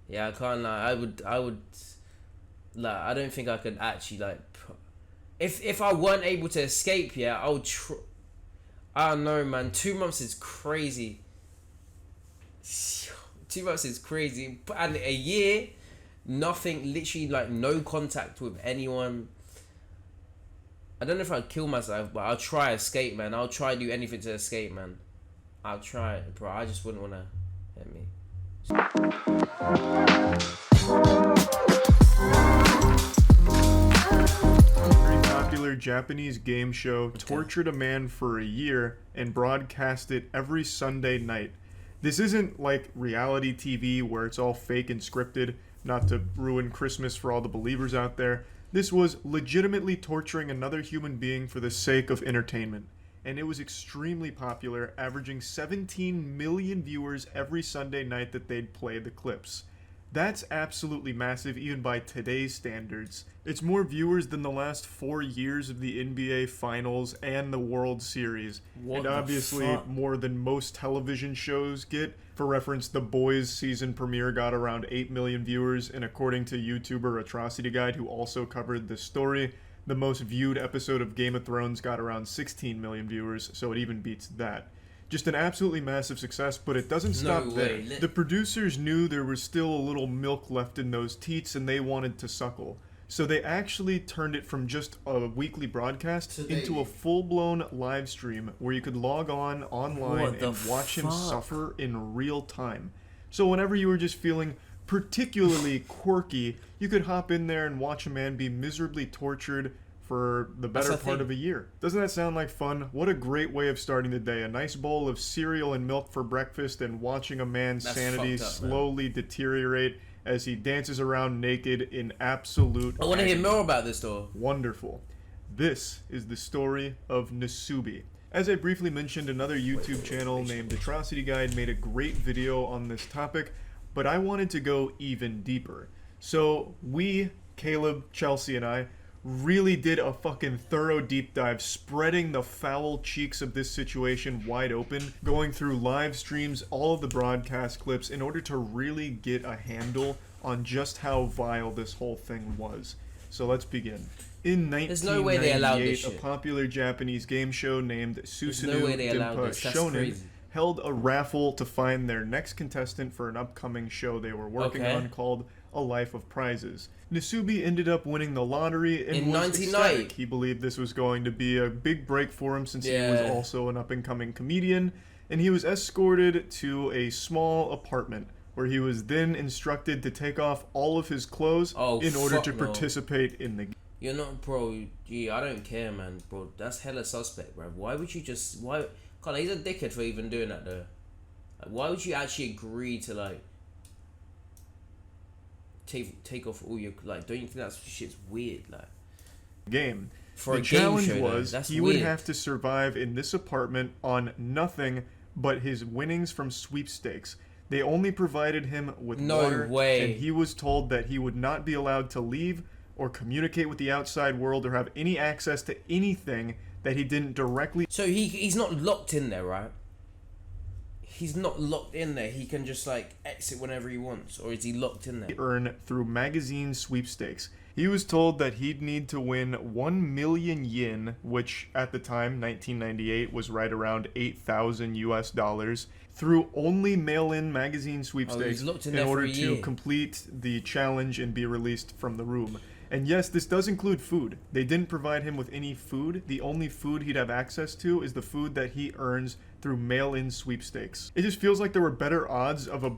Yeah, I can't lie. I would like. I don't think I could actually like. If I weren't able to escape, yeah, I would. I don't know, man. 2 months is crazy. 2 months is crazy, and a year, nothing. Literally, like no contact with anyone. I don't know if I'd kill myself, but I'll try escape, man. I'll try do anything to escape, man. I'll try it, bro. I just wouldn't wanna hit me. Very popular Japanese game show tortured a man for a year and broadcast it every Sunday night. This isn't like reality TV where it's all fake and scripted, not to ruin Christmas for all the believers out there. This was legitimately torturing another human being for the sake of entertainment. And it was extremely popular, averaging 17 million viewers every Sunday night that they'd play the clips. That's absolutely massive, even by today's standards. It's more viewers than the last 4 years of the NBA Finals and the World Series. What and the obviously fuck? more than most television shows get. For reference, The Boys season premiere got around 8 million viewers, and according to YouTuber Atrocity Guide, who also covered this story, the most viewed episode of Game of Thrones got around 16 million viewers, so it even beats that. Just an absolutely massive success, but it doesn't stop there. way. The producers knew there was still a little milk left in those teats and they wanted to suckle. So they actually turned it from just a weekly broadcast into a full-blown live stream where you could log on online What the and watch him fuck? suffer in real time. So whenever you were just feeling particularly quirky, you could hop in there and watch a man be miserably tortured for the better That's the part thing. of a year. Doesn't that sound like fun? What a great way of starting the day. A nice bowl of cereal and milk for breakfast and watching a man's That's sanity fucked up, man. slowly deteriorate as he dances around naked in absolute I want to hear agony. more about this though. Wonderful. This is the story of Nasubi. As I briefly mentioned, another YouTube channel named Atrocity Guide made a great video on this topic, but I wanted to go even deeper. So we, Caleb, Chelsea, and I, really did a fucking thorough deep dive, spreading the foul cheeks of this situation wide open, going through live streams, all of the broadcast clips, in order to really get a handle on just how vile this whole thing was. So let's begin. In There's no way they allowed 1998, this a shit. popular Japanese game show named Susanoo no way they allowed Dimpa this. That's Shonen crazy. held a raffle to find their next contestant for an upcoming show they were working Okay. on called A Life of Prizes. Nasubi ended up winning the lottery and In was 1990. ecstatic. He believed this was going to be a big break for him since he was Yeah. also an up-and-coming comedian, and he was escorted to a small apartment where he was then instructed to take off all of his clothes Oh, in order fuck to no. participate in the game. You're not, bro. Gee, I don't care, man, bro. That's hella suspect, bro. Why would you just? Why? God, he's a dickhead for even doing that, though. Like, why would you actually agree to like take off all your like? Don't you think that shit's weird, like? Game. For The a game challenge show, though, was that's he weird. would have to survive in this apartment on nothing but his winnings from sweepstakes. They only provided him with No water, way. and he was told that he would not be allowed to leave or communicate with the outside world or have any access to anything that he didn't directly So he's not locked in there, right? He's not locked in there. He can just like exit whenever he wants, or is he locked in there? earn through magazine sweepstakes. He was told that he'd need to win 1 million yen, which at the time, 1998, was right around 8,000 US dollars, through only mail-in magazine sweepstakes locked in in there for order a to year. complete the challenge and be released from the room. And yes, this does include food. They didn't provide him with any food. The only food he'd have access to is the food that he earns through mail-in sweepstakes. It just feels like there were better odds of a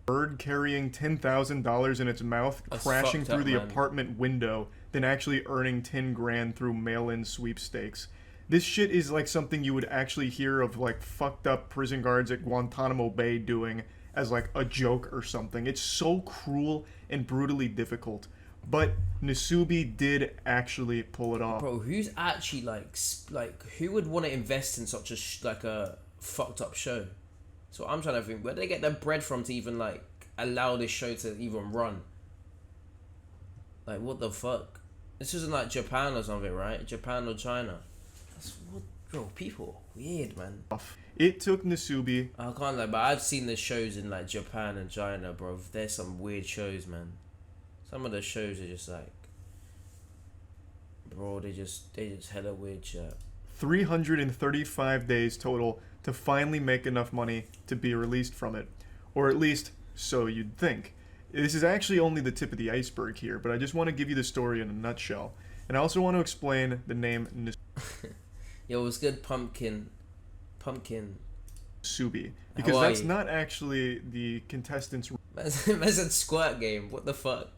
bird carrying $10,000 in its mouth That's crashing fucked through up, the man. apartment window than actually earning 10 grand through mail-in sweepstakes. This shit is like something you would actually hear of like fucked up prison guards at Guantanamo Bay doing as like a joke or something. It's so cruel and brutally difficult. But Nasubi did actually pull it off. Bro, who's actually like who would want to invest in such a like a fucked up show? So I'm trying to think, where do they get their bread from to even like allow this show to even run? Like, what the fuck? This isn't like Japan or something, right? Japan or China. That's what, bro. People weird, man. It took Nasubi I can't lie, but I've seen the shows in like Japan and China, bro. There's some weird shows, man. Some of the shows are just like, bro, they just hella weird shit. 335 days total to finally make enough money to be released from it. Or at least, so you'd think. This is actually only the tip of the iceberg here, but I just want to give you the story in a nutshell. And I also want to explain the name Yo, it was good, Pumpkin. Nasubi. Because that's not actually the contestant's Man said Squirt Game. What the fuck?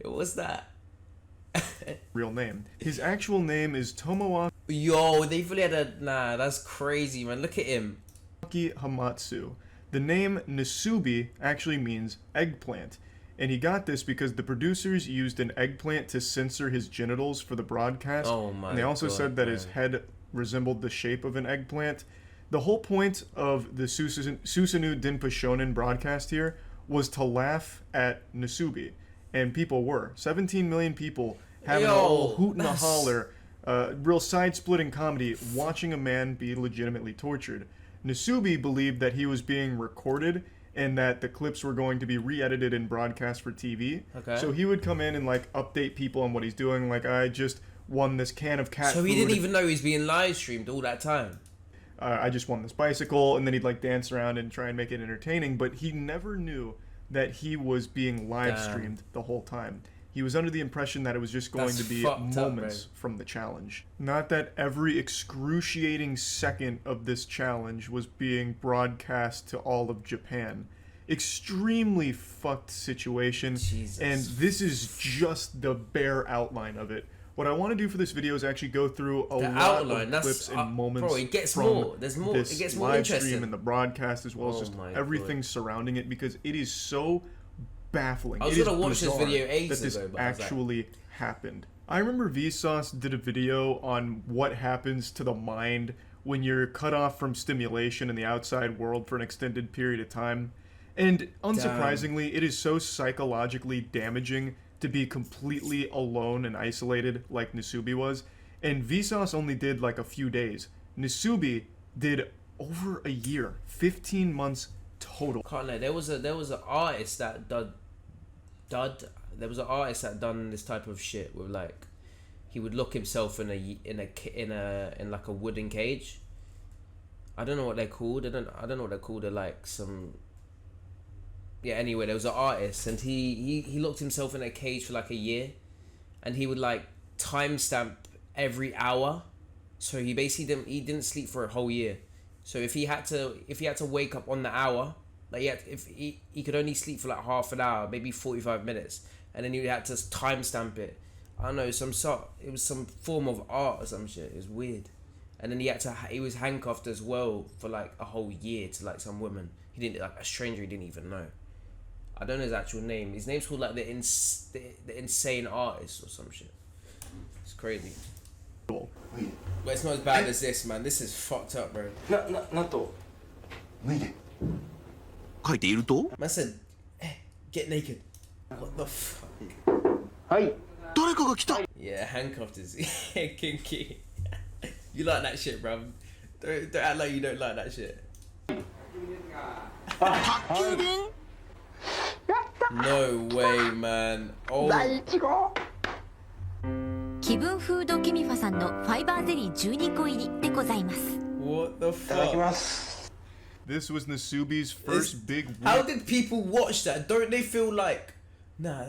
What's that? real name. His actual name is Tomoaki Yo, they really had a... Nah, that's crazy, man. Look at him. Hamatsu. The name Nasubi actually means eggplant. And he got this because the producers used an eggplant to censor his genitals for the broadcast. Oh my And they also God, said that man. his head resembled the shape of an eggplant. The whole point of the Susanoo Dinpa Shonen broadcast here was to laugh at Nasubi. And people were. 17 million people having a whole hoot and a holler, real side-splitting comedy, watching a man be legitimately tortured. Nasubi believed that he was being recorded and that the clips were going to be re-edited and broadcast for TV. Okay. So he would come in and like update people on what he's doing. Like, I just won this can of cat So he food. didn't even know he was being live streamed all that time. I just won this bicycle, and then he'd like dance around and try and make it entertaining, but he never knew that he was being live streamed the whole time. He was under the impression that it was just going That's to be fucked up, moments bro. from the challenge. Not that every excruciating second of this challenge was being broadcast to all of Japan. Extremely fucked situation, Jesus. and this is just the bare outline of it. What I want to do for this video is actually go through a lot outline, of clips and moments. bro, it gets from more. There's more. This It gets more live interesting. stream and the broadcast, as well as Oh just my everything God. surrounding it, because it is so baffling. I was It is gonna watch this bizarre video ages that this ago, but I was like- actually happened. I remember Vsauce did a video on what happens to the mind when you're cut off from stimulation in the outside world for an extended period of time. And unsurprisingly, it is so psychologically damaging to be completely alone and isolated like Nasubi was. And Vsauce only did like a few days. Nasubi did over a year, 15 months total. Can't lie. There was an artist that there was an artist that done this type of shit with like he would lock himself in like a wooden cage. I don't know what they're called. I don't know what they're called. They're like some. Yeah. Anyway, there was an artist, and he locked himself in a cage for like a year, and he would like timestamp every hour. So he basically didn't sleep for a whole year. So if he had to wake up on the hour, like if he could only sleep for like half an hour, maybe 45 minutes, and then he had to timestamp it. I don't know, it was some form of art or some shit. It was weird. And then he was handcuffed as well for like a whole year to like some woman. He didn't, like a stranger he didn't even know. I don't know his actual name. His name's called like the Insane Artist or some shit. It's crazy. But it's not as bad as this, man. This is fucked up, bro. なんと脱いで書いていると Man said, get naked. What the fuck? はい 誰かが来た Yeah, handcuffed is kinky. You like that shit, bro. Don't act like you don't like that shit. 宅急便 No way, man. Oh, 気分フードケミファさんのファイバーゼリー12個入りでございます。 what the いただき fuck? ます This was Nasubi's first big week. How did people watch that? Don't they feel like, nah,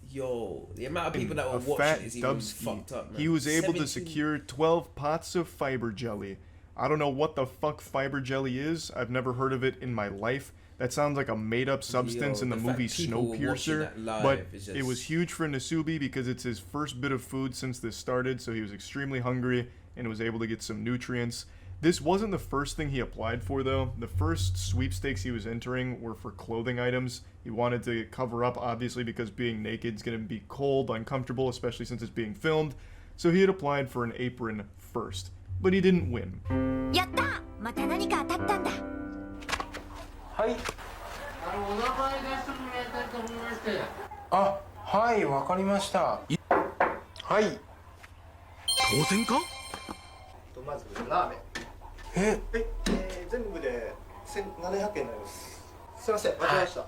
yo, the amount of people that were a fat watching is even Dubsky. fucked up, man. He was able to 17 secure 12 pots of fiber jelly. I don't know what the fuck fiber jelly is. I've never heard of it in my life. That sounds like a made-up substance in the the fact movie people were watching Snowpiercer. that live But is it was just- huge for Nasubi because it's his first bit of food since this started, so he was extremely hungry and was able to get some nutrients. This wasn't the first thing he applied for, though. The first sweepstakes he was entering were for clothing items. He wanted to cover up, obviously, because being naked is going to be cold, uncomfortable, especially since it's being filmed. So he had applied for an apron first. But he didn't win. やったー、また何か当たったんだ。はいお名前出してもらいたいと思いまして。あはいわかりましたはい当選かまずラーメンえはい、全部で1700円になりますすいません間違えました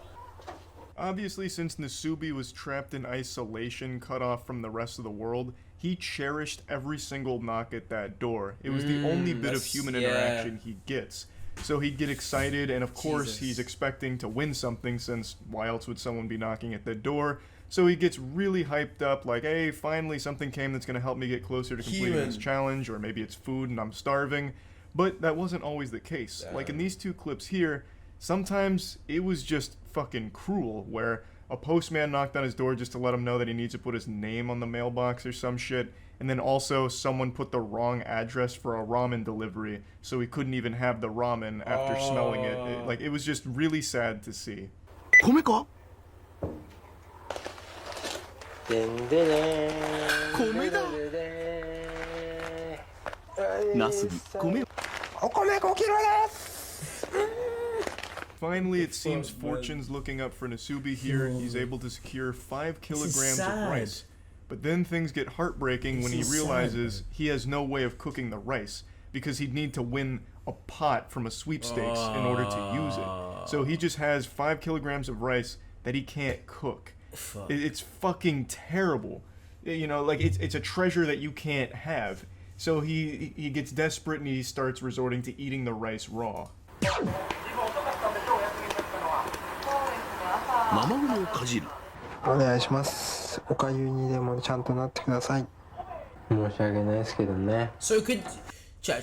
Obviously, since Nasubi was trapped in isolation, cut off from the rest of the world, he cherished every single knock at that door. It was the only bit of human interaction he gets. So he'd get excited, and of course he's expecting to win something, since why else would someone be knocking at the door? So he gets really hyped up, like, hey, finally something came that's going to help me get closer to completing this challenge, or maybe it's food and I'm starving. But that wasn't always the case. Like in these two clips here, sometimes it was just fucking cruel, where a postman knocked on his door just to let him know that he needs to put his name on the mailbox or some shit, and then also someone put the wrong address for a ramen delivery, so he couldn't even have the ramen after smelling it. Like, it was just really sad to see. 米かでんでねー米だナスビ米お米5キロです Finally, it seems fortune's looking up for Nasubi here. He's able to secure 5 kilograms of rice. But then things get heartbreaking when he realizes he has no way of cooking the rice, because he'd need to win a pot from a sweepstakes in order to use it. So he just has 5 kilograms of rice that he can't cook. It's fucking terrible. You know, like, it's a treasure that you can't have. So he gets desperate and he starts resorting to eating the rice raw. ママグロをかじるお願いしますおかゆにでもちゃんとなってください申し訳ないですけどね So could chat.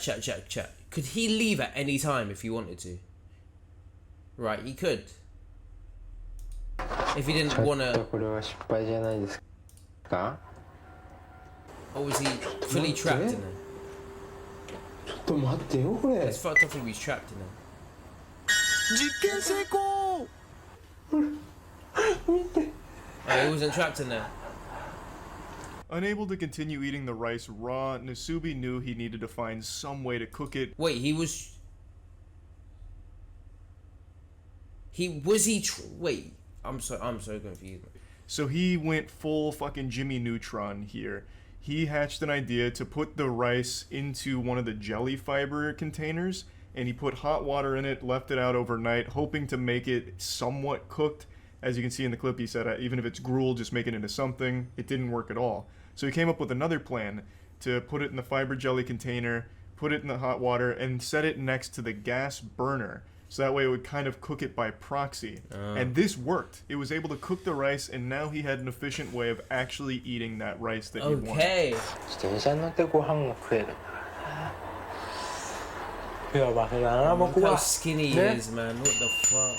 Could he leave at any time if he wanted to? Right, he could. If he didn't ちょっ wanna, とこれは失敗じゃないですか or was he fully trapped in there? ちょっと待ってよこれ It's fucked up if he's trapped in there. 実験成功 Oh, he wasn't trapped in there. Unable to continue eating the rice raw, Nasubi knew he needed to find some way to cook it. Wait, wait, I'm so confused. So he went full fucking Jimmy Neutron here. He hatched an idea to put the rice into one of the jelly fiber containers, and he put hot water in it, left it out overnight, hoping to make it somewhat cooked. As you can see in the clip, he said, even if it's gruel, just make it into something. It didn't work at all. So he came up with another plan to put it in the fiber jelly container, put it in the hot water, and set it next to the gas burner. So that way it would kind of cook it by proxy. And this worked. It was able to cook the rice, and now he had an efficient way of actually eating that rice that he wanted. Okay. 自転車に乗ってご飯が食えるやばいな Look 僕 how は skinny he ね is, man. What the fuck?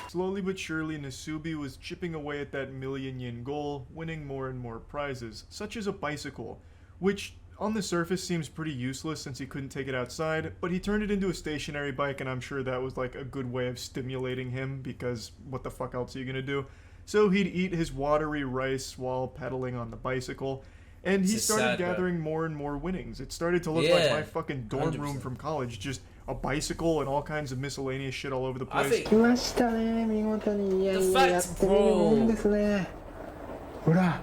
Slowly but surely, Nasubi was chipping away at that million yen goal, winning more and more prizes, such as a bicycle, which on the surface seems pretty useless since he couldn't take it outside, but he turned it into a stationary bike, and I'm sure that was like a good way of stimulating him, because what the fuck else are you gonna do? So he'd eat his watery rice while pedaling on the bicycle, and he It's started sad, bro. gathering more and more winnings. It started to look like my fucking dorm room 100%. from college, just a bicycle and all kinds of miscellaneous shit all over the I place. 来ましたね見事にいやいややってみるもんですねほら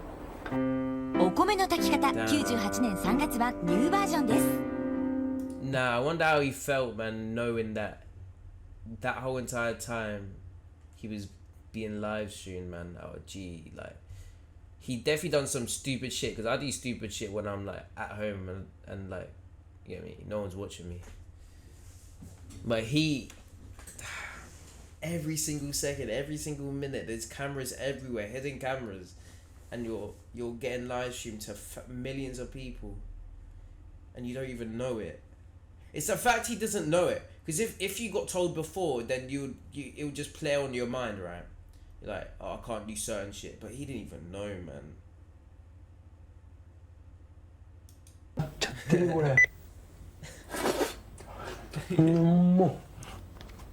お米の炊き方98年3月版ニューバージョンです Nah, I wonder how he felt, man, knowing that whole entire time he was being live streamed, man. Oh, gee, like, he definitely done some stupid shit, because I do stupid shit when I'm, like, at home and like, you know what I mean? No one's watching me. But every single second, every single minute, there's cameras everywhere, hidden cameras, and you're getting live streamed to millions of people, and you don't even know it. It's the fact he doesn't know it, because if you got told before, then it would just play on your mind, right? You're like, oh, I can't do certain shit, but he didn't even know, man. ちゃってるこれも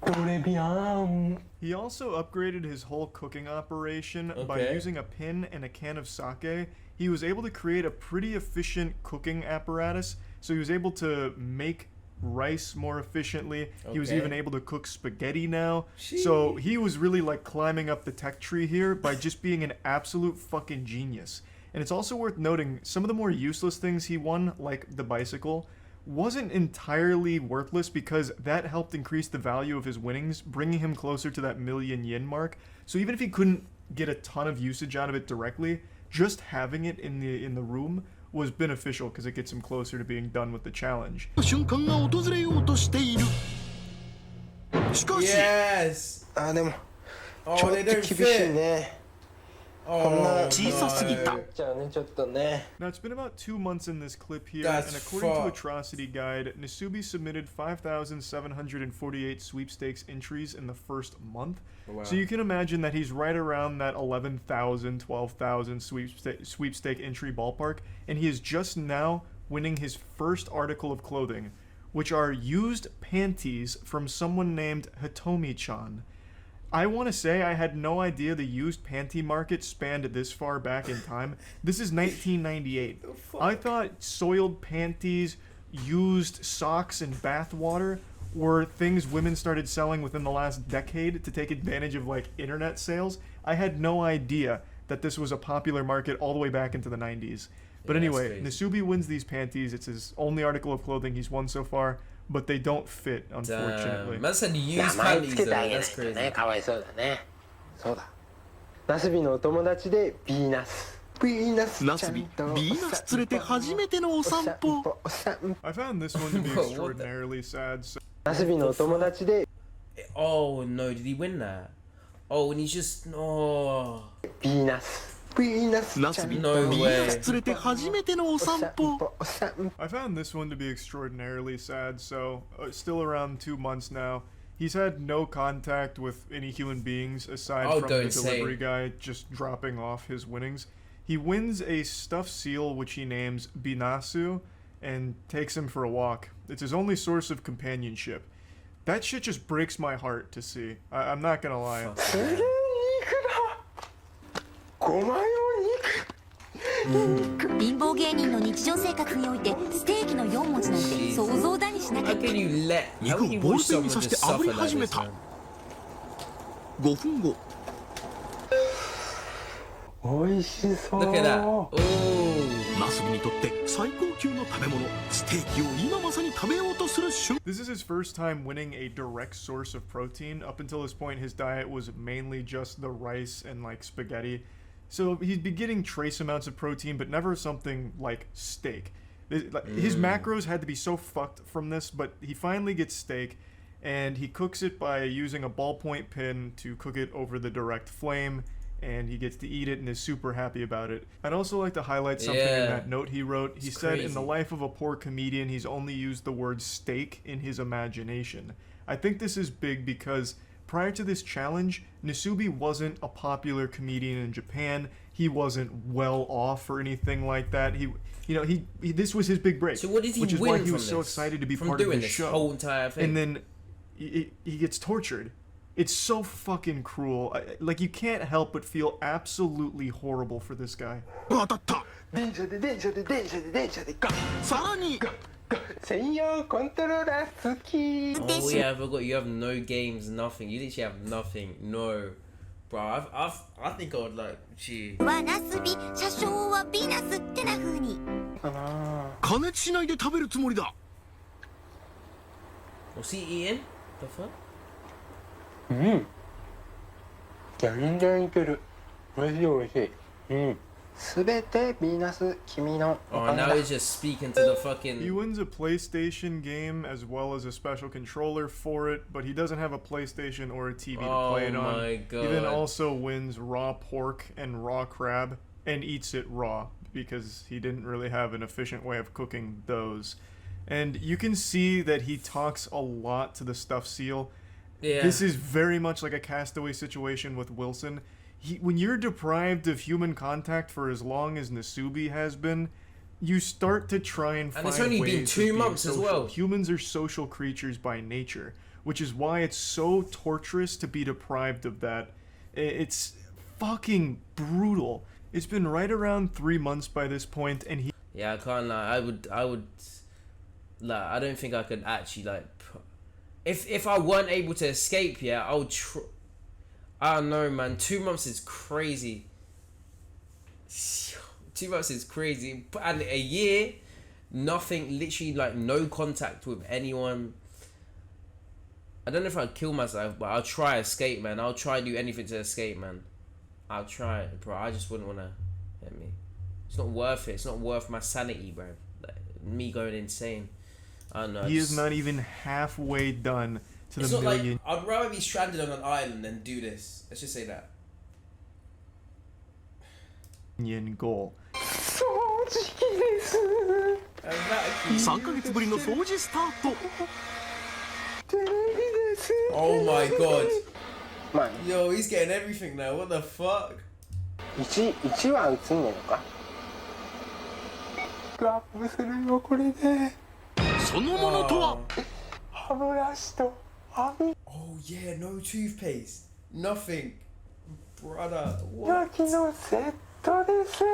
うトレビアン He also upgraded his whole cooking operation by Okay. using a pin and a can of sake. He was able to create a pretty efficient cooking apparatus, so he was able to make rice more efficiently. He was Okay. even able to cook spaghetti now. So he was really like climbing up the tech tree here by just being an absolute fucking genius. And it's also worth noting some of the more useless things he won, like the bicycle, wasn't entirely worthless because that helped increase the value of his winnings, bringing him closer to that million yen mark. So even if he couldn't get a ton of usage out of it directly, just having it in the room was beneficial because it gets him closer to being done with the challenge. 瞬間が訪れようとしている。しかし、 Yes. あーでも Oh, ちょっ they と don't 厳しい fit. ね。 Oh, こんな no. 小さすぎた。じゃあねちょっとね。 Now, it's been about 2 months in this clip here, That's and according to fucked. Atrocity Guide, Nasubi submitted 5,748 sweepstakes entries in the first month. Wow. So you can imagine that he's right around that 11,000, 12,000 sweepstake entry ballpark, and he is just now winning his first article of clothing, which are used panties from someone named Hitomi-chan. I want to say I had no idea the used panty market spanned this far back in time. This is 1998. I thought soiled panties, used socks, and bath water were things women started selling within the last decade to take advantage of like internet sales. I had no idea that this was a popular market all the way back into the 90s. But Yeah, anyway, that's Nasubi wins these panties. It's his only article of clothing he's won so far, but they don't fit, unfortunately. Damn. Man said you 名 use 前 panties つけ though. てあげない That's と crazy. ね。かわいそうだね。そうだ。ナスビのお友達でビーナス。ビーナスちゃんとナスビ、ビーナス連れて初めてのお散歩。お散歩。 I found this one to be Bro, what the- extraordinarily sad. So ナスビのお友達で Oh no, did he win that? Oh, and he's just oh. ビーナス。ビーナスナスビ、ビ No ー way. ナス連れて初めてのお散歩。お散歩。 I found this one to be extraordinarily sad. So still around 2 months now. He's had no contact with any human beings aside Oh, from the don't say. delivery guy just dropping off his winnings. He wins a stuffed seal which he names Binasu and takes him for a walk. It's his only source of companionship. That shit just breaks my heart to see. I'm not gonna lie. すげえ肉だ。5枚の肉。貧乏芸人の日常生活においてステーキの4文字なんて想像だにしなか How った。 can you let? How 肉 can you をボー watch ルペンに someone 刺して just 炙り suffer like 始め this, た man?。 5分後、美味しそう。 Look at that. Oh. ナスビにとって最高級の食べ物、ステーキを今まさに食べようとする瞬間。 This is his first time winning a direct source of protein. Up until this point, his diet was mainly just the rice and like spaghetti. So he'd be getting trace amounts of protein, but never something like steak. His macros had to be so fucked from this, but he finally gets steak, and he cooks it by using a ballpoint pin to cook it over the direct flame, and he gets to eat it and is super happy about it. I'd also like to highlight something in Yeah. that note he wrote. He It's said, in the crazy. life of a poor comedian, he's only used the word steak in his imagination. I think this is big because prior to this challenge, Nasubi wasn't a popular comedian in Japan. He wasn't well off or anything like that. He this was his big break. So what did he which is win why he from was so this? excited to be From part of doing this this show. whole entire thing? And then he gets tortured. It's so fucking cruel. Like, you can't help but feel absolutely horrible for this guy. 当たった。電車で電車で電車で電車でガッさらに、専用コントローラー好き。 Oh yeah, I forgot. You have no games, nothing. You literally have nothing. No, bro. I think I would like. Gee. はナスビ、車掌はビーナスってな風に。かな加熱しないで食べるつもりだ。 What's he eating? The fuck? うん全然いける美味しい美味しいうんすべてヴィーナス君のお Oh, かげ now だ he's just speaking to the He fucking. wins a PlayStation game as well as a special controller for it, but he doesn't have a PlayStation or a TV to Oh play it on. my He then God. also wins raw pork and raw crab and eats it raw because he didn't really have an efficient way of cooking those. And you can see that he talks a lot to the stuffed seal. Yeah. This is very much like a Castaway situation with Wilson. When you're deprived of human contact for as long as Nasubi has been, you start to try and find it's only been ways 2 of being months as social. well. Humans are social creatures by nature, which is why it's so torturous to be deprived of that. It's fucking brutal. It's been right around 3 months by this point, and he Yeah, I can't lie. I would. Like, I don't think I could actually like. If I weren't able to escape, yeah, I would. I don't know, man. 2 months is crazy. 2 months is crazy, and a year. nothing, literally like no contact with anyone. I don't know if I'd kill myself, but I'll try escape, man. I'll try do anything to escape, man. I'll try it, bro. I just wouldn't want to hit me. It's not worth it. It's not worth my sanity, bro. Like, me going insane. I don't know. He is not even halfway done to It's the not million like I'd rather be stranded on an island than do this. Let's just say that. goal. 3ヶ月ぶりの掃除スタート Oh my god. まあ Yo, he's getting everything now. What the fuck? 1は映んねえのかラップするよこれでそのものとは 歯ブラシと網 Oh yeah, no toothpaste. Nothing. Brother, what? 焼きのセットです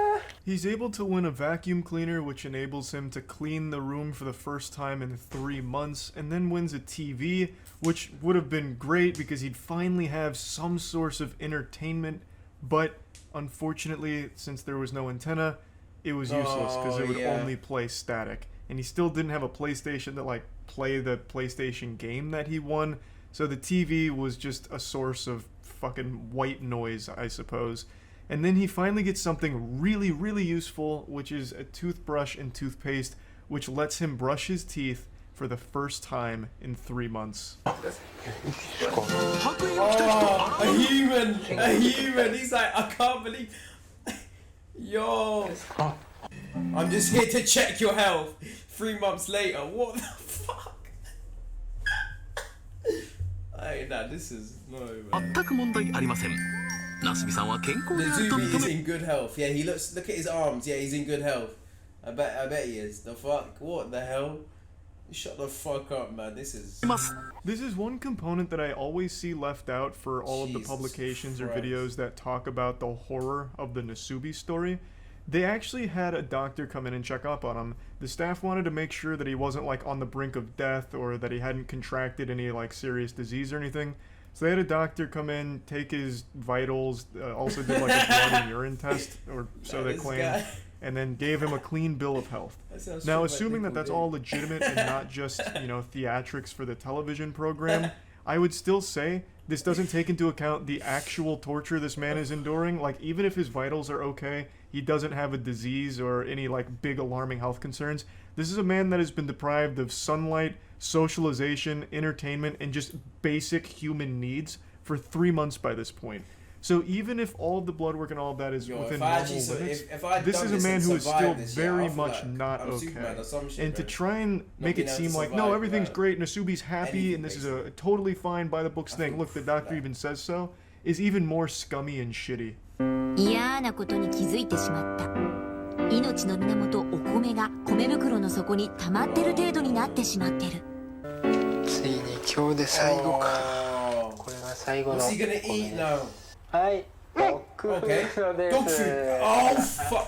He's able to win a vacuum cleaner, which enables him to clean the room for the first time in 3 months, and then wins a TV, which would have been great because he'd finally have some source of entertainment, but unfortunately, since there was no antenna, it was useless because it would only play static. And he still didn't have a PlayStation that like play the PlayStation game that he won, so the TV was just a source of fucking white noise, I suppose. And then he finally gets something really, really useful, which is a toothbrush and toothpaste, which lets him brush his teeth for the first time in 3 months. 白衣を着た人 Oh, a human. A human. He's like, I can't believe. Yo. I'm just here to check your health. 3 months later. What the fuck? Hey, nah, this is no, man. 全く問題ありませんなすびさんは健康 The であると Zuby 認 is め in good health. Yeah, he looks. Look at his arms. Yeah, he's in good health. I bet he is. The fuck? What the hell? Shut the fuck up, man. This is. ます This is one component that I always see left out for all of the Jesus publications or Christ. videos that talk about the horror of the Nasubi story. They actually had a doctor come in and check up on him. The staff wanted to make sure that he wasn't like on the brink of death or that he hadn't contracted any like serious disease or anything. So they had a doctor come in, take his vitals, also did like a blood and urine test, or so they This claim, guy. and then gave him a clean bill of health. That sounds Now, shit like assuming that that's Nickel all legitimate and not just, you know, theatrics for the television program, I would still say this doesn't take into account the actual torture this man is enduring. Like, even if his vitals are okay, he doesn't have a disease or any, like, big alarming health concerns. This is a man that has been deprived of sunlight, socialization, entertainment, and just basic human needs for 3 months by this point. So even if all of the blood work and all of that is Yo, within if I normal actually su- limits, if I'd this done is a this man and who is still survived this shit, very I feel much like not I'm Superman okay. or some shit, And to bro. try and make being it able seem to like, no, survive everything's without great, Nasubi's happy, anything, and this is basically. a totally fine by the books thing. feel Look, the doctor that. even says so. Is even more scummy and shitty. 嫌なことに気づいてしまった。命の源お米が米袋の底に溜まってる程度になってしまってる。ついに今日で最後か Oh. これが最後の What's he gonna eat now? はいドッグフ Okay. ードで Dog す food. Oh fuck.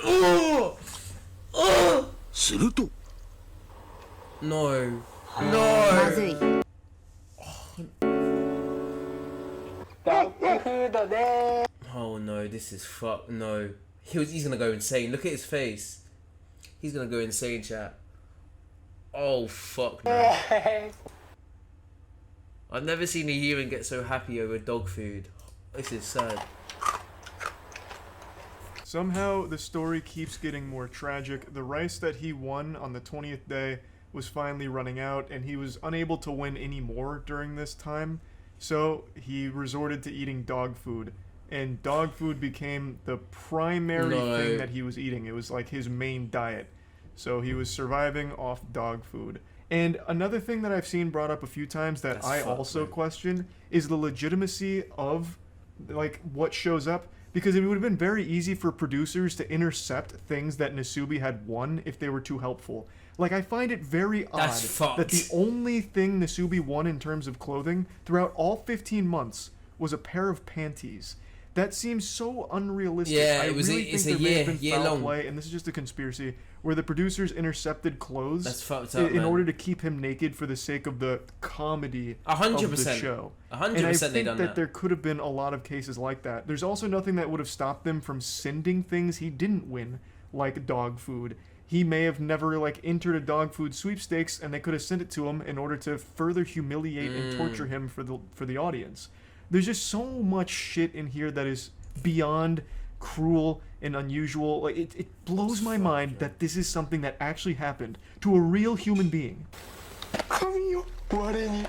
Oh. Oh. すると No. まず No. い。ドッグフードで Oh no, this is fuck. No. He's gonna go insane. Look at his face. He's gonna go insane, chat. Oh fuck, man. す I've never seen a human get so happy over dog food. This is sad. Somehow, the story keeps getting more tragic. The rice that he won on the 20th day was finally running out, and he was unable to win any more during this time. So, he resorted to eating dog food. And dog food became the primary No. thing that he was eating. It was like his main diet. So, he was surviving off dog food. And another thing that I've seen brought up a few times that That's I fucked, also man. question is the legitimacy of like what shows up, because it would have been very easy for producers to intercept things that Nasubi had won if they were too helpful. Like, I find it very odd That's fucked. that the only thing Nasubi won in terms of clothing throughout all 15 months was a pair of panties. That seems so unrealistic. Yeah, I it was a- really it's think a there may have year- been year foul long. play, and this is just a conspiracy, where the producers intercepted clothes That's fucked up, in man. order to keep him naked for the sake of the comedy of the 100%. show. 100% And I they think done that that. there could have been a lot of cases like that. There's also nothing that would have stopped them from sending things he didn't win, like dog food. he may have never like entered a dog food sweepstakes, and they could have sent it to him in order to further humiliate and torture him for the audience. There's just so much shit in here that is beyond cruel and unusual. Like it blows my mind that this is something that actually happened to a real human being. 神よ我に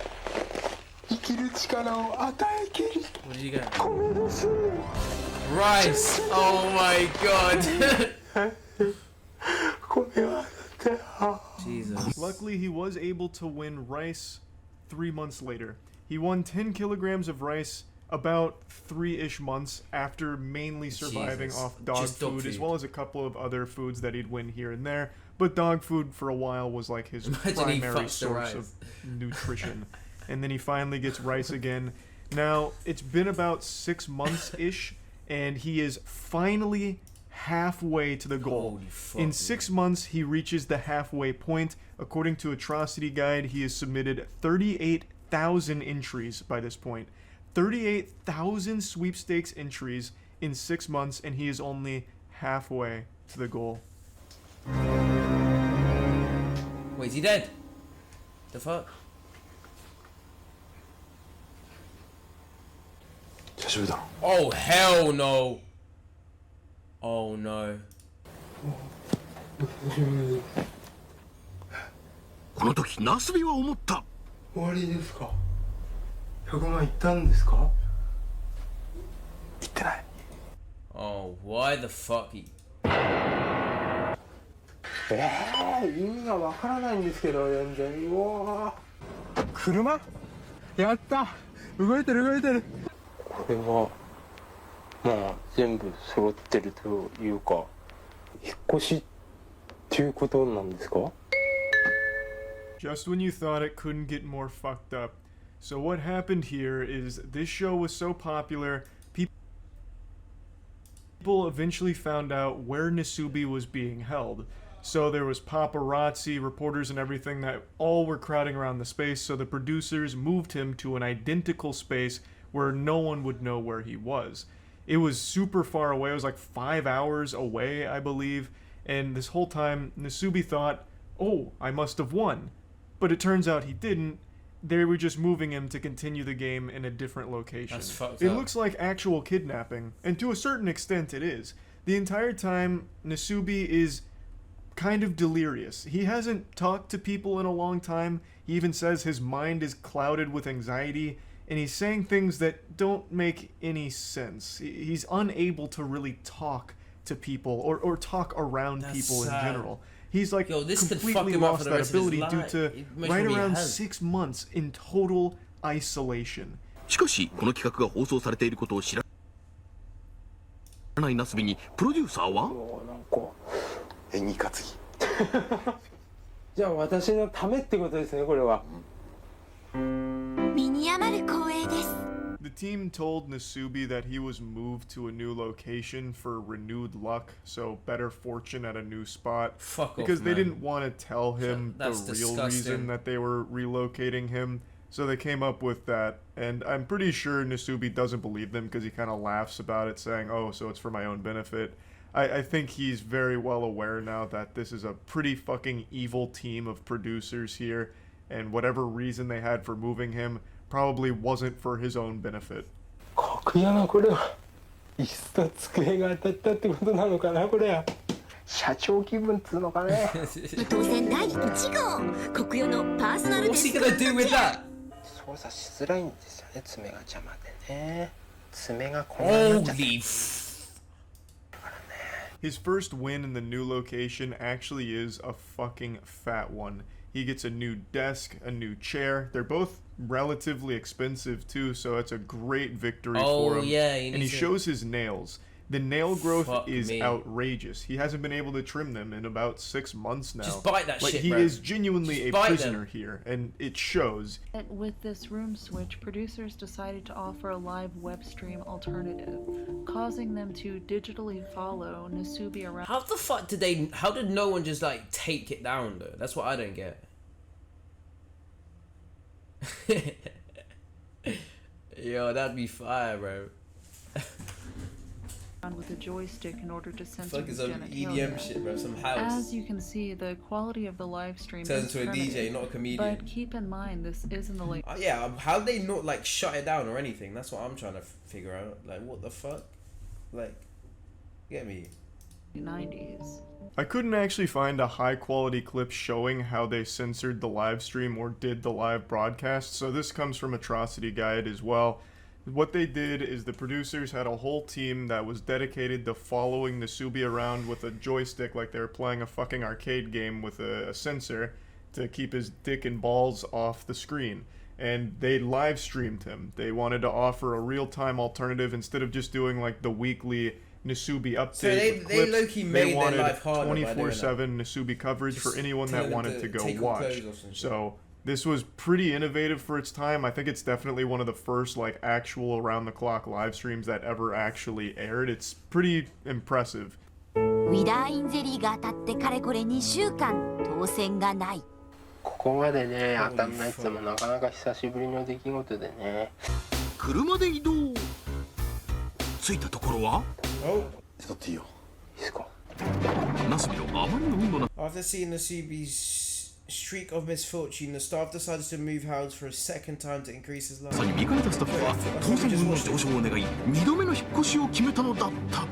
生きる力を与えきり What did you get? 米です Rice! Oh my god! 米はだって Jesus. Luckily, he was able to win rice 3 months later. He won 10 kilograms of rice about 3-ish months after mainly surviving Jesus. off dog Just dog food, as food. well as a couple of other foods that he'd win here and there. But dog food for a while was like his Imagine he primary fucks the source rice. of nutrition. And then he finally gets rice again. Now, it's been about 6 months-ish, and he is finally halfway to the goal. Holy fuck, In man. 6 months, he reaches the halfway point. According to Atrocity Guide, he has submitted 38,000 entries by this point. 38,000 sweepstakes entries in 6 months, and he is only halfway to the goal. Wait, is he dead? The fuck? 大丈夫だ Oh hell no! Oh no. この時ナスビは思った。終わりですか100万いったんですかいってない Oh, why the fuck he... 意味がわからないんですけど全然うわー車やった動いてる動いてるこれはまあ全部揃ってるというか引っ越しっていうことなんですか Just when you thought it couldn't get more fucked up. So what happened here is this show was so popular, people eventually found out where Nasubi was being held. So there was paparazzi, reporters, and everything that all were crowding around the space, so the producers moved him to an identical space where no one would know where he was. It was super far away. It was like 5 hours away, I believe. And this whole time, Nasubi thought, oh, I must have won. But it turns out he didn't. They were just moving him to continue the game in a different location. That's fucked It up. looks like actual kidnapping, and to a certain extent it is. The entire time, Nasubi is kind of delirious. He hasn't talked to people in a long time. He even says his mind is clouded with anxiety, and he's saying things that don't make any sense. He's unable to really talk to people or talk around That's people in sad. general. He's like Yo, this could fuck completely him up lost for the that rest of his ability due life. to It may right probably around has. 6 months in total isolation. しかしこの企画が放送されていることを知らないナスビにプロデューサーはもうなんか演技担ぎじゃあ私のためってことですねこれは身に余る光栄です The team told Nasubi that he was moved to a new location for renewed luck, so better fortune at a new spot. Fuck off, because they man. didn't want to tell him the That's real disgusting. reason that they were relocating him. So they came up with that, and I'm pretty sure Nasubi doesn't believe them because he kind of laughs about it, saying, oh, so it's for my own benefit. I think he's very well aware now that this is a pretty fucking evil team of producers here, and whatever reason they had for moving him probably wasn't for his own benefit. 格屋のこれは椅子と机が当たったってことなのかなこれは社長気分っつうのかね当選第1号国用のパーソナルデ What's ス he ク gonna do with that? 操作しづらいんですよね爪が邪魔でね爪がこんなになっちゃって Holy f... His first win in the new location actually is a fucking fat one. He gets a new desk, a new chair. They're both relatively expensive too, so it's a great victory Oh, for him. yeah, he and he needs to- shows his nails. The nail growth Fuck is me. outrageous. He hasn't been able to trim them in about 6 months now. Just bite that like, shit, he bro. is genuinely Just a bite them. prisoner here, and it shows. With this room switch, producers decided to offer a live web stream alternative, causing them to digitally follow Nasubi around. How the fuck did they... How did no one just, like, take it down, though? That's what I don't get. Yo, that'd be fire, bro. around with a joystick in order to censor Fuck his is some EDM genitalia. shit, bro. Some As house. you can see, the quality of the live stream Turns is to a DJ, primitive, not a comedian. but keep in mind this is in the late Yeah, how'd they not like shut it down or anything? That's what I'm trying to figure out. Like, what the fuck? Like, get me. 90s. I couldn't actually find a high quality clip showing how they censored the live stream or did the live broadcast, so this comes from Atrocity Guide as well. What they did is the producers had a whole team that was dedicated to following Nasubi around with a joystick like they were playing a fucking arcade game with a sensor to keep his dick and balls off the screen. And they live streamed him. They wanted to offer a real-time alternative instead of just doing like the weekly Nasubi update. So they with clips. low-key made their life harder by doing that. 24/7 Nasubi coverage for Just anyone telling that them wanted to go take all watch. clothes off and shit. So this was pretty innovative for its time. I think it's definitely one of the first like actual around-the-clock live streams that ever actually aired. It's pretty impressive. ウィダーインゼリーが当たってかれこれ2週間当選がない。ここまでね当たんないってのもなかなか久しぶりの出来事でね。車で移動。着いたところは Oh, ちょっといいよ。いいっすか。ナスビのあまりの運のな after seeing Nasubi's streak of misfortune, the staff decided to move house for a second time to increase his life. さに見かねたスタッフは当選運の上昇を願い2度目の引っ越しを決めたのだった。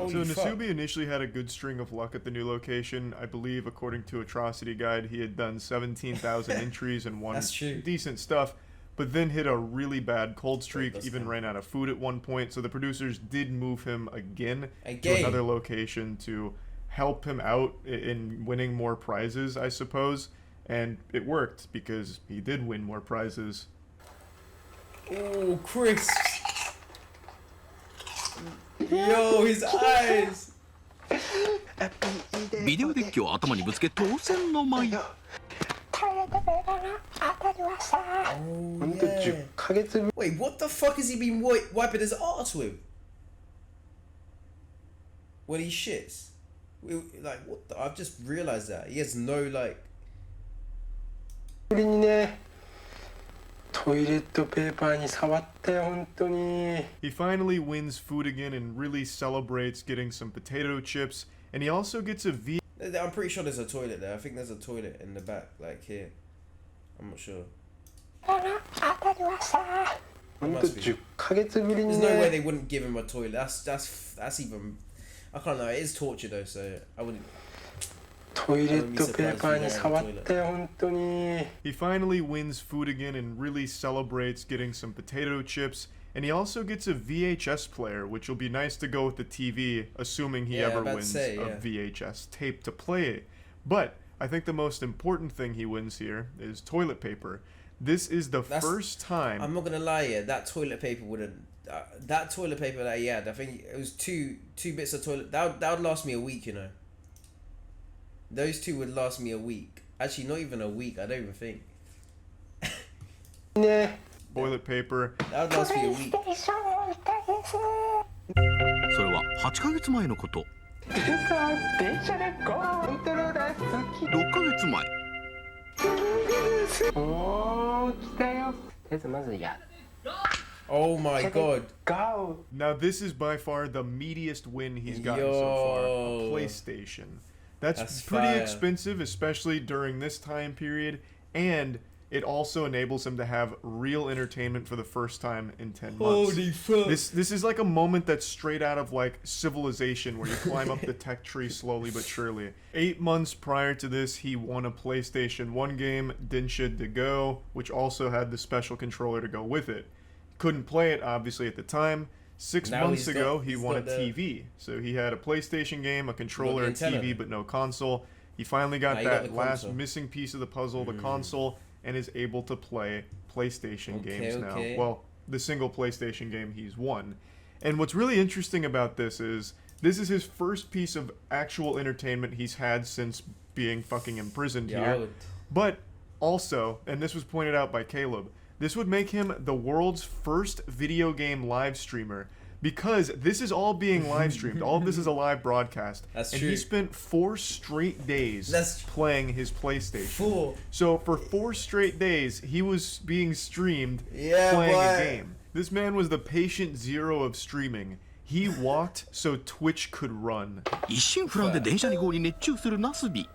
So Holy fuck. Nasubi initially had a good string of luck at the new location. I believe, according to Atrocity Guide, he had done 17,000 entries and won That's true. decent stuff, but then hit a really bad cold streak, That's even fine. ran out of food at one point, so the producers did move him again to Again. another location to help him out in winning more prizes, I suppose. And it worked, because he did win more prizes. Oh, Chris. Yo, his eyes. ビデオデッキを頭にぶつけ当選の舞。 Oh, ほんと yeah. 10ヶ月ぶり。 Wait, what the fuck has he been wiping his arse with? When he shits? Like, what the? I've just realized that. He has no, like... ぶりにねトイレットペーパーに触ったよ本当に。 He finally wins food again and really celebrates getting some potato chips, and he also gets a I'm pretty sure there's a toilet there. I think there's a toilet in the back, like here. I'm not sure. ほんと10ヶ月ぶりに There's no way ね。 they wouldn't give him a toilet. That's even... I can't know. It is torture though, so I wouldn't... トイレットペーパーに触ったよ本当に。 He finally wins food again and really celebrates getting some potato chips, and he also gets a VHS player, which will be nice to go with the TV, assuming he Yeah, ever about to wins say, a yeah. VHS tape to play it. But I think the most important thing he wins here is toilet paper. This is the first time. I'm not gonna lie, yeah. That toilet paper wouldn't... that toilet paper that he had, I think it was two bits of toilet... That would last me a week, you know. Those two would last me a week. Actually, not even a week. I don't even think. ね。 Toilet paper. That would last me a week. それは8ヶ月前のこと。電車でゴーントローラー好き。 6ヶ月前。おー来たよ。とりあえずまずや。 Oh my god. Go. Now this is by far the meatiest win he's gotten so far. A Yo. PlayStation. That's pretty fire. expensive, especially during this time period, and it also enables him to have real entertainment for the first time in 10 months. Holy fuck. This is like a moment that's straight out of like Civilization, where you climb up the tech tree slowly but surely. 8 months prior to this, he won a PlayStation 1 game, Densha to Go, which also had the special controller to go with it. Couldn't play it obviously at the time. 6 Now months he's ago, got- he he's won a got the- TV. So he had a PlayStation game, a controller, a antenna. TV, but no console. He finally got Nah, he got that the last console. missing piece of the puzzle, the console, and is able to play PlayStation Okay, games okay. now. Well, the single PlayStation game he's won. And what's really interesting about this is his first piece of actual entertainment he's had since being fucking imprisoned Yeah, I here. would- But also, and this was pointed out by Caleb, this would make him the world's first video game live streamer, because this is all being live streamed. All of this is a live broadcast. That's and true. he spent 4 straight days That's- playing his PlayStation. 4. So for 4 straight days, he was being streamed Yeah, playing boy. a game. This man was the patient zero of streaming. He walked so Twitch could run. 一心不乱で電車で GO に熱中するナスビ。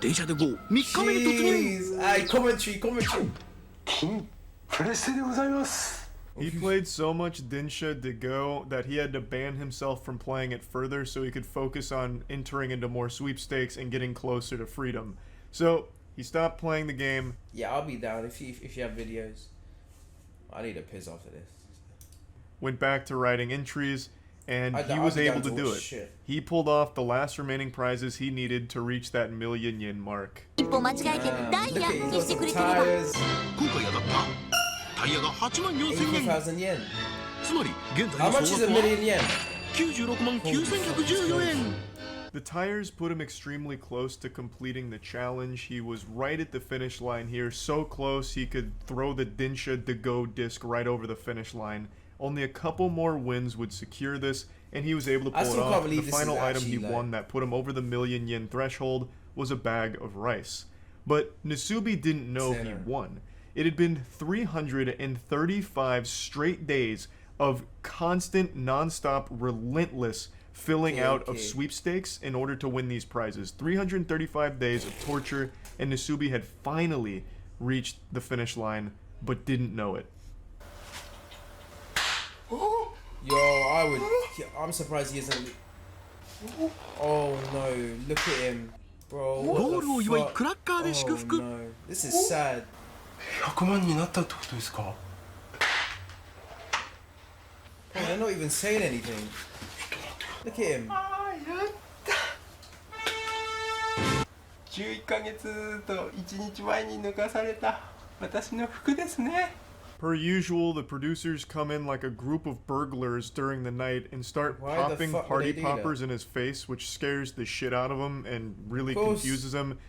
電車で GO3 日目に突入。 Jeez. Hey, commentary. 金プレステでございます。 He played so much Dinsha de Go that he had to ban himself from playing it further so he could focus on entering into more sweepstakes and getting closer to freedom. So he stopped playing the game. Yeah, I'll be down if you have videos. I need a piss after this. Went back to writing entries, and he I'll was be able down to to do watch it. shit. He pulled off the last remaining prizes he needed to reach that million yen mark. 一歩間違えてダイ Look ヤ at it, he's に got してく some れてれば tires. 今回当たったタイヤが8万4000円 80,000 yen. つまり現在 How の much 総 is a 額は million yen? 96万9114円 The tires put him extremely close to completing the challenge. He was right at the finish line here, so close he could throw the Dinsha de Go disc right over the finish line. Only a couple more wins would secure this, and he was able to I pull it still can't off. The believe this is final item he actually, like- won that put him over the million yen threshold was a bag of rice. But Nasubi didn't know he Center. won. It had been 335 straight days of constant, non-stop, relentless filling out of Okay. sweepstakes in order to win these prizes. 335 days of torture, and Nasubi had finally reached the finish line, but didn't know it. I'm surprised he isn't. Oh no, look at him. Bro, ゴー what ルを the 祝い fuck? クラッカーで祝 Oh 福 no, this is sad. 100万になったってことですか？ Bro, they're not even saying anything. Look at him. 11ヶ月と1日前に抜かされた私の服ですね。 Per usual, the producers come in like a group of burglars during the night and start Why the popping fuck would party they do that? poppers in his face, which scares the shit out of him and really Of course. confuses him.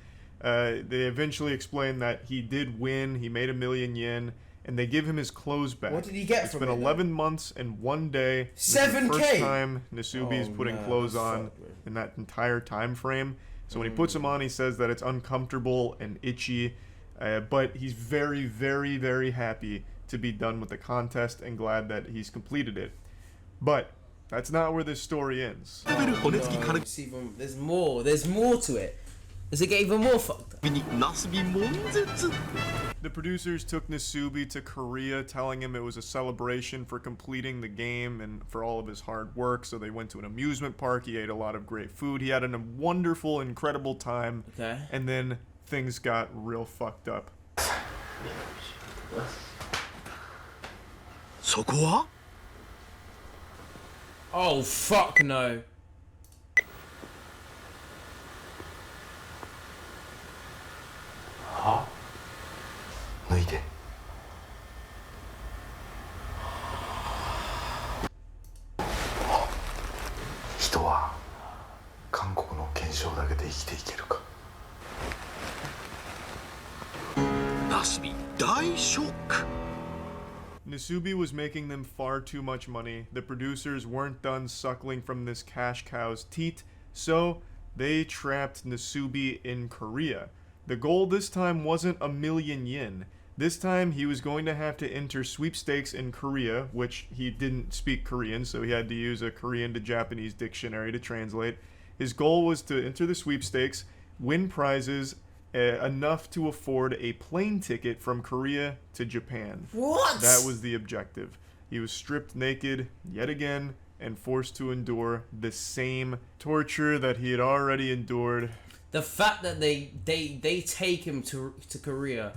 They eventually explain that he did win, he made 1 million yen, and they give him his clothes back. What did he get It's from been it, though? 11 months and 1 day. This is the 7K? first time Nasubi's Oh, putting nah, clothes that's on fucked, bro. in that entire time frame. So when he puts them on, he says that it's uncomfortable and itchy, but he's very, very, very happy to be done with the contest and glad that he's completed it. But that's not where this story ends. 食べる骨付きカル It's even, there's more to it. Does it get even more fucked up? ビにナスビ悶絶 The producers took Nasubi to Korea, telling him it was a celebration for completing the game and for all of his hard work. So they went to an amusement park. He ate a lot of great food. He had a wonderful, incredible time. Okay. And then things got real fucked up. そこは Oh fuck no. 脱いで。人は韓国の憲章だけで生きていけるか。ナスビ大ショック Nasubi was making them far too much money. The producers weren't done suckling from this cash cow's teat, so they trapped Nasubi in Korea. The goal this time wasn't 1 million yen. This time he was going to have to enter sweepstakes in Korea, which he didn't speak Korean, so he had to use a Korean to Japanese dictionary to translate. His goal was to enter the sweepstakes, win prizes, enough to afford a plane ticket from Korea to Japan. What? That was the objective. He was stripped naked yet again and forced to endure the same torture that he had already endured. The fact that they take him to Korea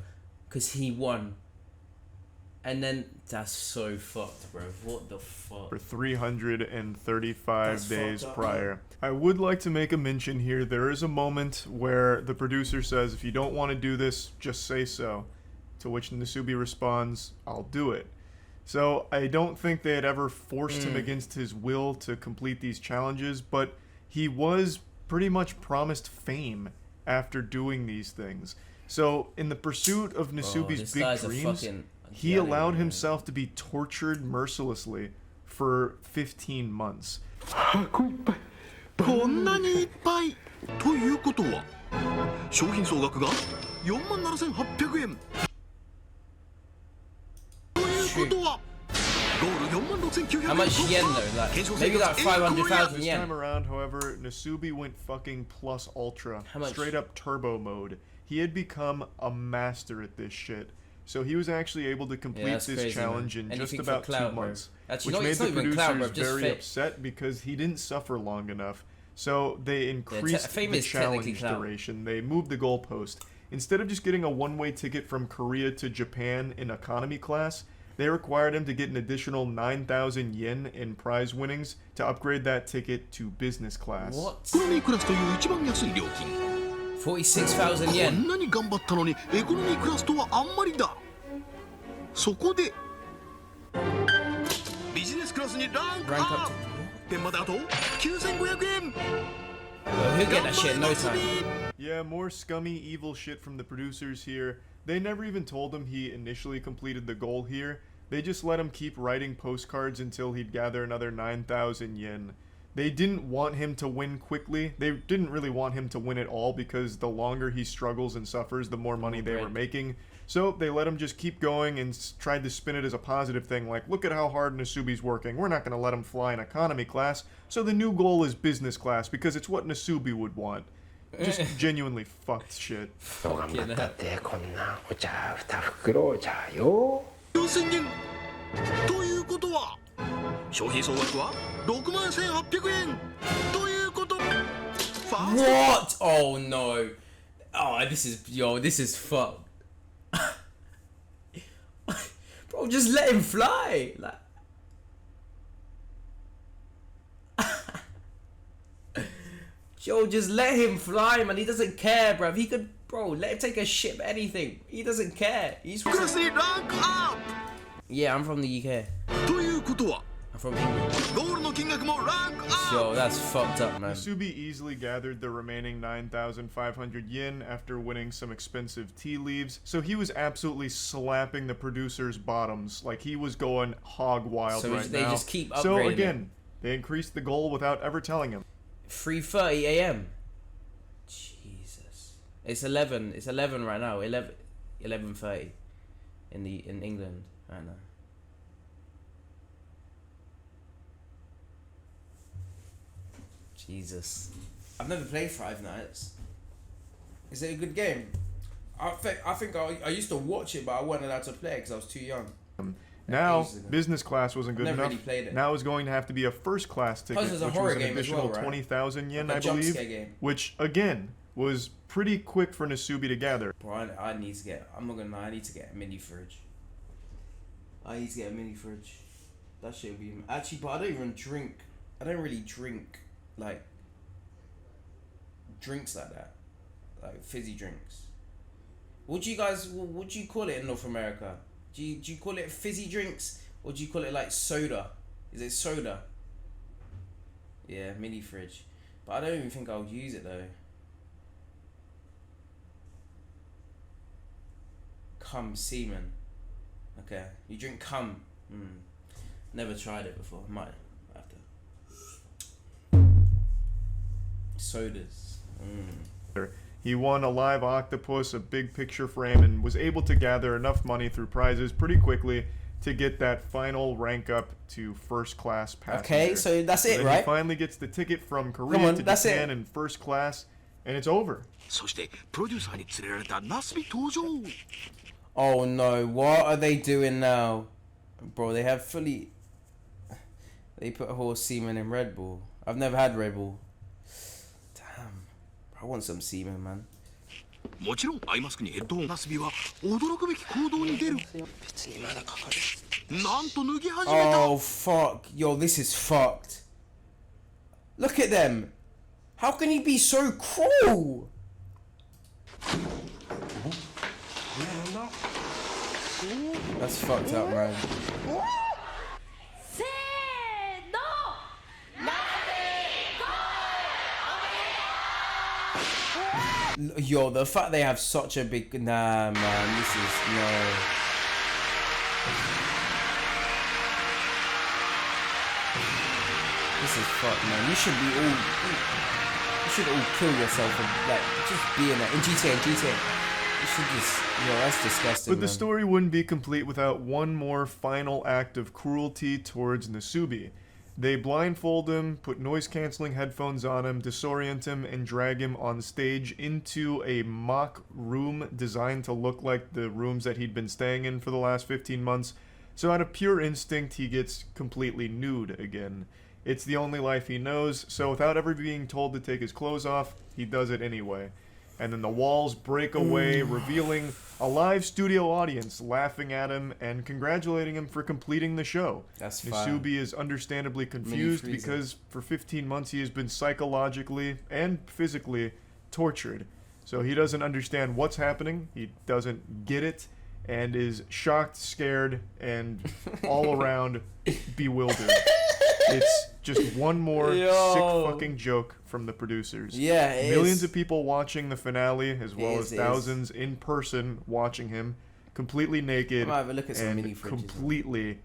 because he won, and then that's so fucked, bro. What the fuck? For 335 That's days fucked up, prior. I would like to make a mention here. There is a moment where the producer says, if you don't want to do this, just say so. To which Nasubi responds, I'll do it. So I don't think they had ever forced him against his will to complete these challenges, but he was pretty much promised fame after doing these things. So in the pursuit of Nasubi's this big guy's a dreams, fucking he jelly, allowed man. himself to be tortured mercilessly for 15 months. こんなにいっぱいということは商品総額が47,800円ということはゴール46,900 How much yen though? Like maybe like 500,000 This yen. time around, however, Nasubi went fucking plus ultra. How much? Straight up turbo mode. He had become a master at this shit. So he was actually able to complete that's this crazy, challenge man. in just Anything for about clout, 2 bro. months. Actually, Which no, made it's the not even producers clout, bro, just very fame. upset because he didn't suffer long enough. So they increased fame the is technically challenge clout. duration. They moved the goalpost. Instead of just getting a one-way ticket from Korea to Japan in economy class, they required him to get an additional 9,000 yen in prize winnings to upgrade that ticket to business class. What? エコノミークラスという一番安い料金 46,000 こ yen. んなに頑張ったのにエコノミークラスとはあんまりだそこでビジネスクラスにランクア Rank ッ up プ点まであと9500円 Well, he'll get that shit in no time. Yeah, more scummy, evil shit from the producers here. They never even told him he initially completed the goal here. They just let him keep writing postcards until he'd gather another 9,000 yen. They didn't want him to win quickly. They didn't really want him to win at all because the longer he struggles and suffers, the more money they were making. So they let him just keep going and tried to spin it as a positive thing, like, look at how hard Nasubi's working. We're not going to let him fly in economy class. So the new goal is business class because it's what Nasubi would want. Just genuinely fucked shit. Fucking hell. だってこんなお茶2袋お茶よ。4000円ということは商品総額は61,800円ということファースト What? Oh no. Oh, this is fucked. Bro, just let him fly. Like Yo, just let him fly, man. He doesn't care, bruv. He could, bro, let him take a ship, anything. He doesn't care. He's クラスにランクアッ Yeah, I'm from the UK. プということは I'm from England. ゴールの金額もランクアッ Yo, that's fucked up, man. Nasubi easily gathered the remaining 9,500 yen after winning some expensive tea leaves, so he was absolutely slapping the producers' bottoms, like he was going hog wild So right they now. just keep So upgrading again, they increased the goal without ever telling him. 3:30 a.m. Jesus. It's 11 right now. 11:30 in England right now. Jesus. I've never played Five Nights. Is it a good game? I think I used to watch it, but I wasn't allowed to play it because I was too young. Now, ages ago. business class wasn't good Never enough. really played it. Now it's going to have to be a first class ticket, Plus, it's a which horror was an game as additional well, right? 20,000 yen, Like a I jump believe. scare game. Which, again, was pretty quick for Nasubi to gather. Bro, I need to get. I'm not gonna lie. I need to get a mini fridge. I need to get a mini fridge. That shit would be actually. But I don't even drink. I don't really drink like drinks like that, like fizzy drinks. What do you guys? What do you call it in North America? Do you call it fizzy drinks or do you call it like soda? Is it soda? Yeah, mini fridge. But I don't even think I'll use it though. Cum semen. Okay, you drink cum. Never tried it before. Might have to. Sodas. He won a live octopus, a big picture frame, and was able to gather enough money through prizes pretty quickly to get that final rank up to first class passenger. Okay, so that's it, then right? He finally gets the ticket from Korea Come on, to that's Japan it. in first class, and it's over. そしてプロデューサーに連れられたナスビ登場 Oh no, what are they doing now? Bro, they have fully... They put horse semen in Red Bull. I've never had Red Bull. Damn. I want some semen, man. もちろんアイマスクにヘッドホンナスビは驚くべき行動に出るなんと脱ぎ始めた Oh, fuck. Yo, this is fucked. Look at them. How can he be so cruel? That's fucked up, man. Yo, the fact they have such a big... Nah, man, this is... No. This is fucked, man. You should be all... You should all kill yourself and, like, just be in that. In GTA. You should just, yo, that's disgusting. But the man. story wouldn't be complete without one more final act of cruelty towards Nasubi. They blindfold him, put noise-canceling headphones on him, disorient him, and drag him on stage into a mock room designed to look like the rooms that he'd been staying in for the last 15 months. So out of pure instinct, he gets completely nude again. It's the only life he knows, so without ever being told to take his clothes off, he does it anyway. And then the walls break away, revealing a live studio audience laughing at him and congratulating him for completing the show. That's fine. Nasubi is understandably confused Frieza. because for 15 months he has been psychologically and physically tortured. So he doesn't understand what's happening, he doesn't get it, and is shocked, scared, and all around bewildered. It's just one more Yo. sick fucking joke from the producers. Yeah, it Millions is. of people watching the finale, as well as It is. thousands in person watching him, completely naked I might have a look at some mini and fridges. completely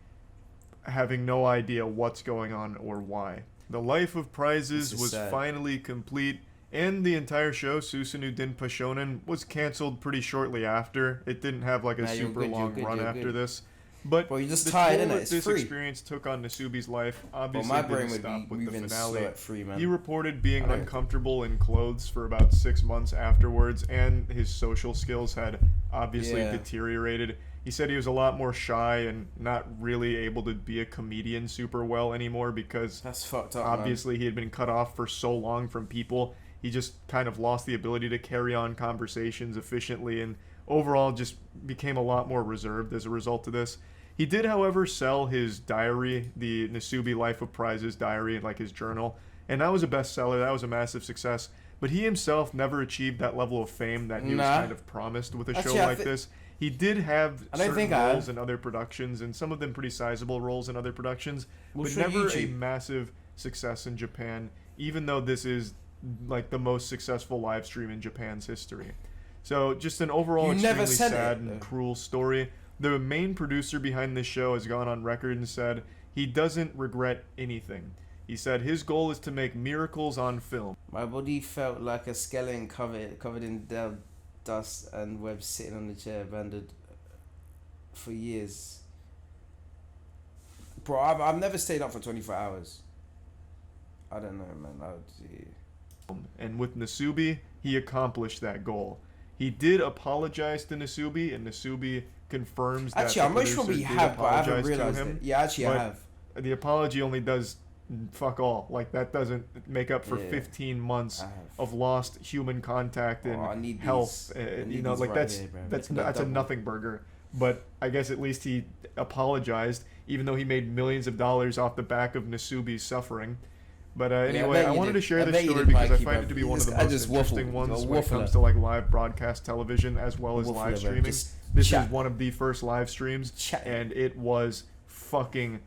having no idea what's going on or why. The Life of Prizes This is was sad. finally complete, and the entire show, Susanoo Dinpa Shonen, was canceled pretty shortly after. It didn't have like a Nah, you're super good, you're long good, run you're after good. this. But Bro, you're just the tired, toll innit? that It's this free. experience took on Nasubi's life Well, obviously my brain didn't would stop be with the moving finale. slow at 3, man. He reported being I don't uncomfortable in clothes for about 6 months afterwards, and his social skills had obviously Yeah. deteriorated. He said he was a lot more shy and not really able to be a comedian super well anymore because That's fucked up, obviously he had been cut off for so long from people. He just kind of lost the ability to carry on conversations efficiently and overall just became a lot more reserved as a result of this. He did, however, sell his diary, the Nasubi Life of Prizes diary, like his journal, and that was a bestseller. That was a massive success. But he himself never achieved that level of fame that he was Nah. kind of promised with a Actually, show I like thi- this. He did have I don't certain think I- roles in other productions, and some of them pretty sizable roles in other productions, Well, but for never a YouTube. massive success in Japan, even though this is like the most successful live stream in Japan's history. So just an overall You never extremely said sad it, and though. cruel story. The main producer behind this show has gone on record and said he doesn't regret anything. He said his goal is to make miracles on film. My body felt like a skeleton covered in dust and webs sitting on the chair, abandoned for years. Bro, I've never stayed up for 24 hours. I don't know, man. And with Nasubi, he accomplished that goal. He did apologize to Nasubi, and Nasubi confirms that Actually, the I'm most producer probably did have, but I haven't apologize to realized him. it. Yeah, actually, I but have. The apology only does fuck all. Like, that doesn't make up for Yeah, 15 months I have. of lost human contact and Oh, I need health. these. I need You know, these like right that's here, bro. that's It's not that's a double. nothing burger. But I guess at least he apologized, even though he made millions of dollars off the back of Nasubi's suffering. But anyway, bet I you wanted did. to share I this bet you story did, because I Mikey, find bro. it to be one of the I most just interesting waffled. ones A when it waffler. comes to like live broadcast television as well as Waffler, live bro. streaming. Just This chat. is one of the first live streams, Chat. and it was fucking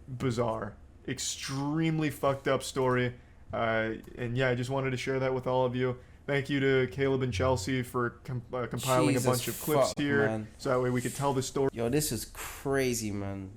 bizarre. Extremely fucked up story. And yeah, I just wanted to share that with all of you. Thank you to Caleb and Chelsea for compiling Jesus a bunch of clips fuck, here, man. so that way we could tell the story. Yo, this is crazy, man.